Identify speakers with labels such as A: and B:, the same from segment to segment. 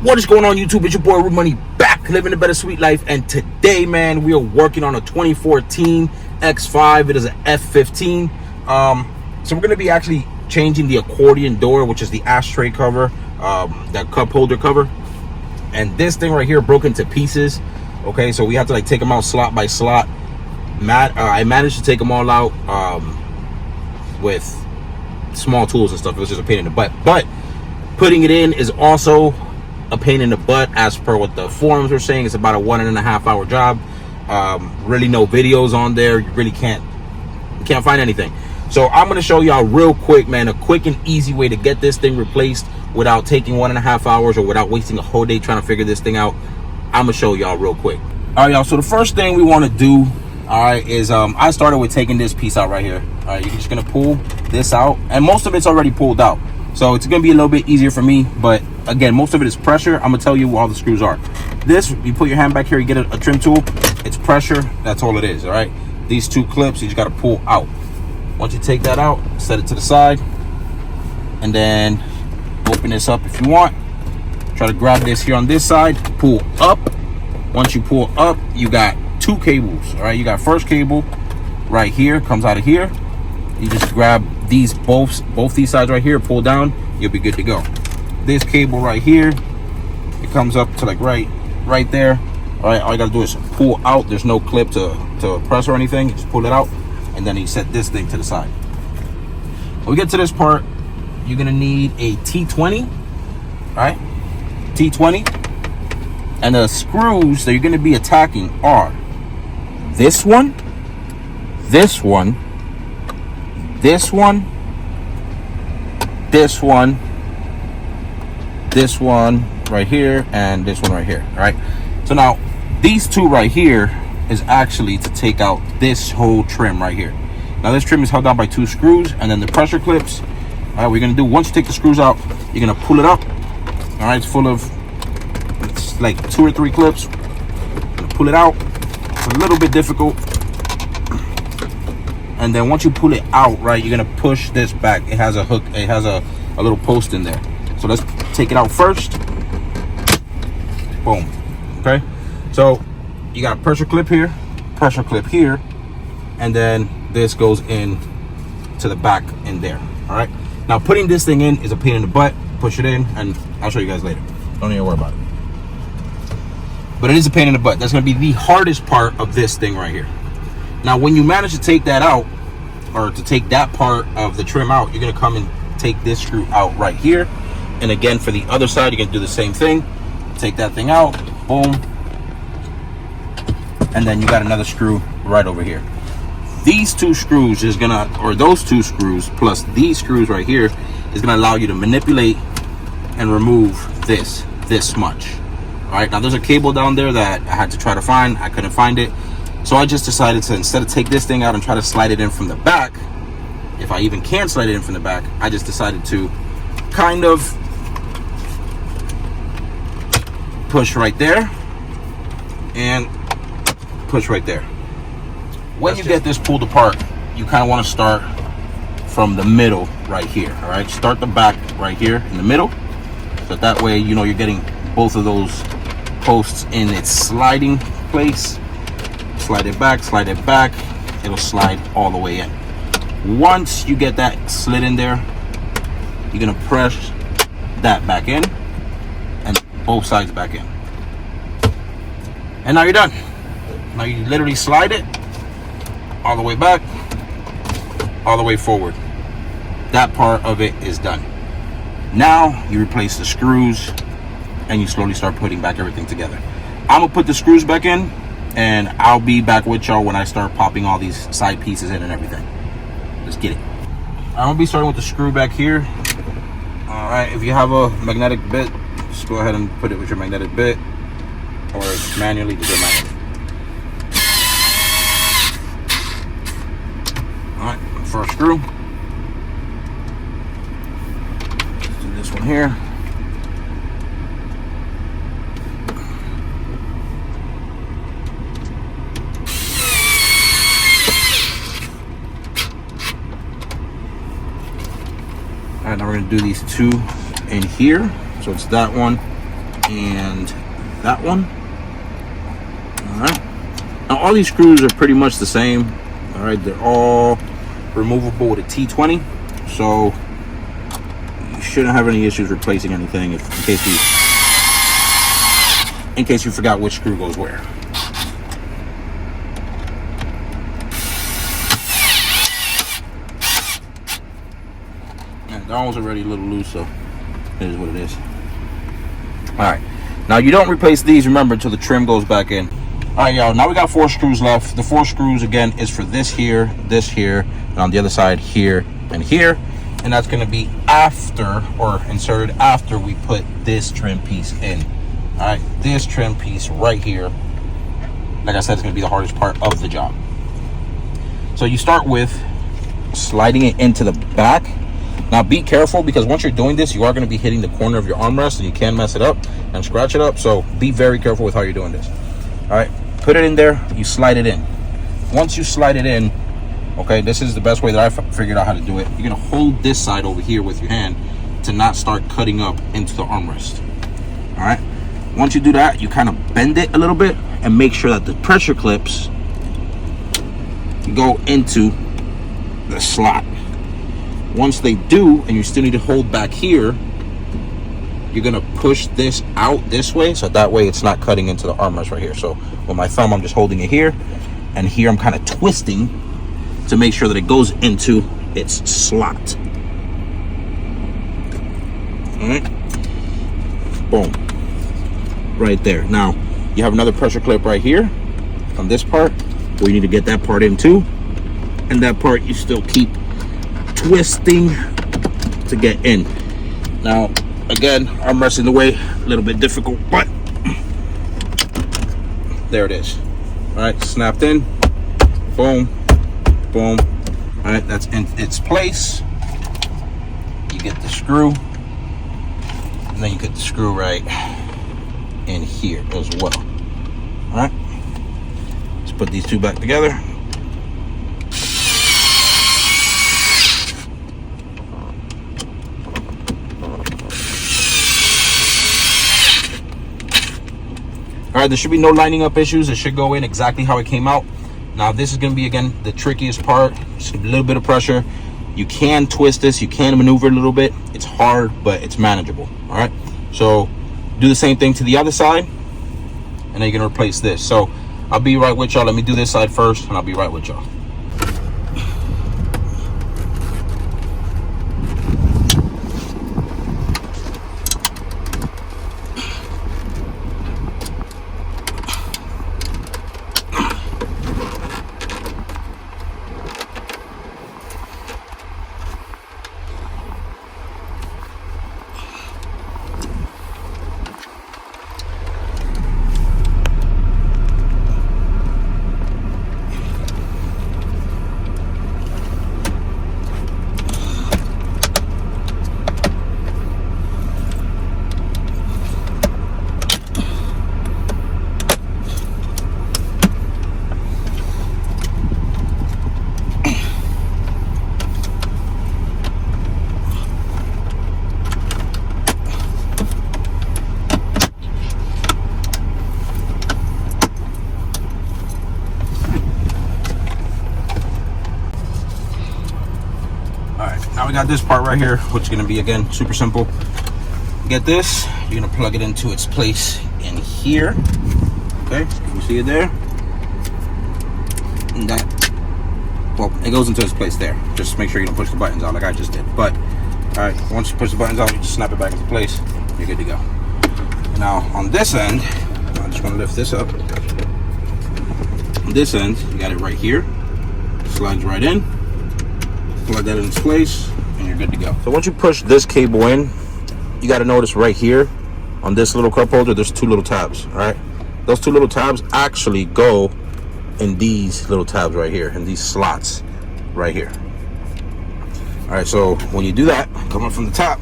A: What is going on, YouTube? It's your boy Rude Money, back living a better sweet life. And today, man, we are working on a 2014 X5. It is an F15. So we're going to be actually changing the accordion door, which is the ashtray cover, that cup holder cover. And this thing right here broke into pieces. Okay, so we have to like take them out slot by slot. I managed to take them all out with small tools and stuff. It was just a pain in the butt, but putting it in is also a pain in the butt. As per what the forums were saying, it's about a 1.5 hour job. Really no videos on there. You really can't find anything. So I'm going to show y'all real quick, man, a quick and easy way to get this thing replaced without taking 1.5 hours or without wasting a whole day trying to figure this thing out. I'm gonna show y'all real quick. All right, y'all, so the first thing we want to do, all right, is I started with taking this piece out right here. All right, you're just gonna pull this out, and most of it's already pulled out, so it's gonna be a little bit easier for me. But again, most of it is pressure. I'm gonna tell you where all the screws are. This, you put your hand back here, you get a trim tool. It's pressure. That's all it is. All right, these two clips you just gotta pull out. Once you take that out, set it to the side, and then open this up if you want. Try to grab this here on this side, pull up. Once you pull up, you got two cables. All right, you got first cable right here, comes out of here. You just grab these both these sides right here, pull down, you'll be good to go. This cable right here, it comes up to like right there. All right, all you gotta do is pull out. There's no clip to press or anything. You just pull it out, and then you set this thing to the side. When we get to this part, you're gonna need a T20, all right? T20, and the screws that you're going to be attacking are this one, this one, this one, this one, this one right here, and this one right here. All right, so now these two right here is actually to take out this whole trim right here. Now this trim is held down by two screws, and then the pressure clips. All right, we're going to do, once you take the screws out, you're going to pull it up. All right, it's full of, it's like 2 or 3 clips. Pull it out. It's a little bit difficult. And then once you pull it out, right, you're gonna push this back. It has a hook. It has a little post in there. So let's take it out first. Boom. Okay. So you got a pressure clip here, and then this goes in to the back in there. All right. Now putting this thing in is a pain in the butt. Push it in, and I'll show you guys later. Don't even worry about it. But it is a pain in the butt. That's going to be the hardest part of this thing right here. Now, when you manage to take that out, or to take that part of the trim out, you're going to come and take this screw out right here. And again, for the other side, you're going to do the same thing. Take that thing out, boom. And then you got another screw right over here. These two screws is going to, or those two screws plus these screws right here, is going to allow you to manipulate and remove this much. All right, now there's a cable down there that I had to try to find. I couldn't find it, so I just decided to, instead of take this thing out and try to slide it in from the back, if I even can slide it in from the back, I just decided to kind of push right there and push right there. When you get this pulled apart, you kind of want to start from the middle right here. All right, start the back right here in the middle, so that way you know you're getting both of those posts in its sliding place. Slide it back, it'll slide all the way in. Once you get that slid in there, you're gonna press that back in and both sides back in, and now you're done. Now you literally slide it all the way back, all the way forward. That part of it is done. Now you replace the screws and you slowly start putting back everything together. I'm gonna put the screws back in, and I'll be back with y'all when I start popping all these side pieces in and everything. Let's get it. I'm gonna be starting with the screw back here. All right, if you have a magnetic bit, just go ahead and put it with your magnetic bit, or manually, just do it manually. All right, first screw. Let's do this one here. All right, now we're gonna do these two in here. So it's that one and that one. All right. Now all these screws are pretty much the same. All right, they're all removable with a T20, so you shouldn't have any issues replacing anything in case you forgot which screw goes where. And that one's already a little loose, so it is what it is. All right, now you don't replace these, remember, until the trim goes back in. All right, y'all, now we got 4 screws left. The 4 screws, again, is for this here, and on the other side, here, and here. And that's gonna be after, or inserted after we put this trim piece in. All right, this trim piece right here, like I said, it's gonna be the hardest part of the job. So you start with sliding it into the back. Now be careful, because once you're doing this, you are gonna be hitting the corner of your armrest, and you can mess it up and scratch it up. So be very careful with how you're doing this. All right, put it in there, you slide it in. Once you slide it in, okay, this is the best way that I figured out how to do it. You're gonna hold this side over here with your hand to not start cutting up into the armrest. All right, once you do that, you kind of bend it a little bit and make sure that the pressure clips go into the slot. Once they do, and you still need to hold back here, you're gonna push this out this way, so that way it's not cutting into the armrest right here. So with my thumb, I'm just holding it here, and here I'm kind of twisting to make sure that it goes into its slot. All right, boom, right there. Now you have another pressure clip right here on this part where you need to get that part in too, and that part you still keep twisting to get in. Now again, armrest in the way, a little bit difficult, but there it is. All right, snapped in, boom, boom. All right, that's in its place. You get the screw, and then you get the screw right in here as well. All right, let's put these two back together. All right, there should be no lining up issues. It should go in exactly how it came out. Now this is gonna be, again, the trickiest part. Just a little bit of pressure. You can twist this, you can maneuver a little bit. It's hard, but it's manageable. All right, so do the same thing to the other side, and then you're gonna replace this. So I'll be right with y'all. Let me do this side first, and I'll be right with y'all. Now we got this part right here, which is going to be, again, super simple. Get this, you're going to plug it into its place in here. Okay, you see it there? And that, well, it goes into its place there. Just make sure you don't push the buttons out like I just did. But, all right, once you push the buttons out, you just snap it back into place. You're good to go. And now, on this end, I'm just going to lift this up. On this end, you got it right here. Slides right in. Plug that in its place, and you're good to go. So once you push this cable in, you got to notice right here on this little cup holder, there's 2 little tabs. All right, those 2 little tabs actually go in these little tabs right here, in these slots right here. All right, so when you do that, coming from the top,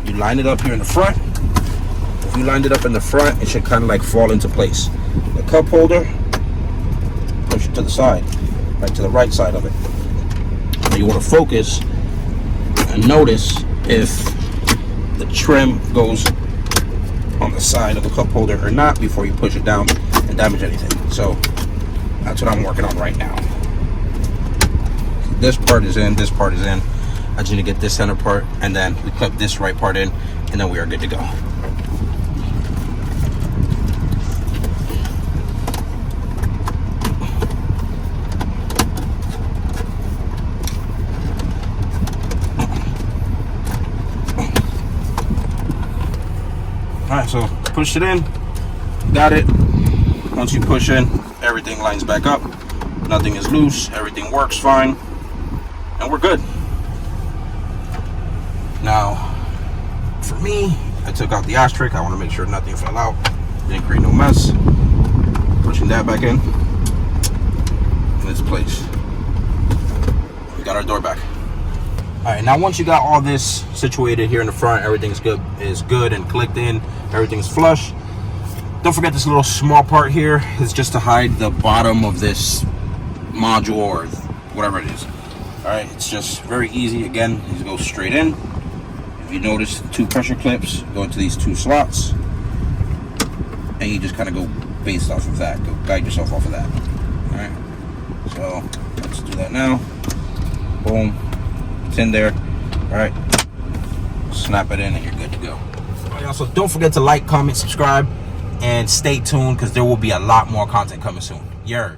A: you line it up here in the front. If you lined it up in the front, it should kind of like fall into place. The cup holder, push it to the side, right to the right side of it. You want to focus and notice if the trim goes on the side of the cup holder or not before you push it down and damage anything. So that's what I'm working on right now. This part is in, this part is in. I just need to get this center part, and then we clip this right part in, and then we are good to go. Alright, so push it in, got it. Once you push in, everything lines back up, nothing is loose, everything works fine, and we're good. Now, for me, I took out the ashtray. I want to make sure nothing fell out, didn't create no mess. Pushing that back in its place. We got our door back. Alright, now once you got all this situated here in the front, everything's good and clicked in, everything's flush. Don't forget this little small part here is just to hide the bottom of this module or whatever it is. Alright, it's just very easy. Again, you go straight in. If you notice, 2 pressure clips go into these 2 slots, and you just kind of go based off of that. Go guide yourself off of that. Alright, so let's do that now. Boom. It's in there. All right, snap it in and you're good to go. Also, don't forget to like, comment, subscribe, and stay tuned because there will be a lot more content coming soon. Yer.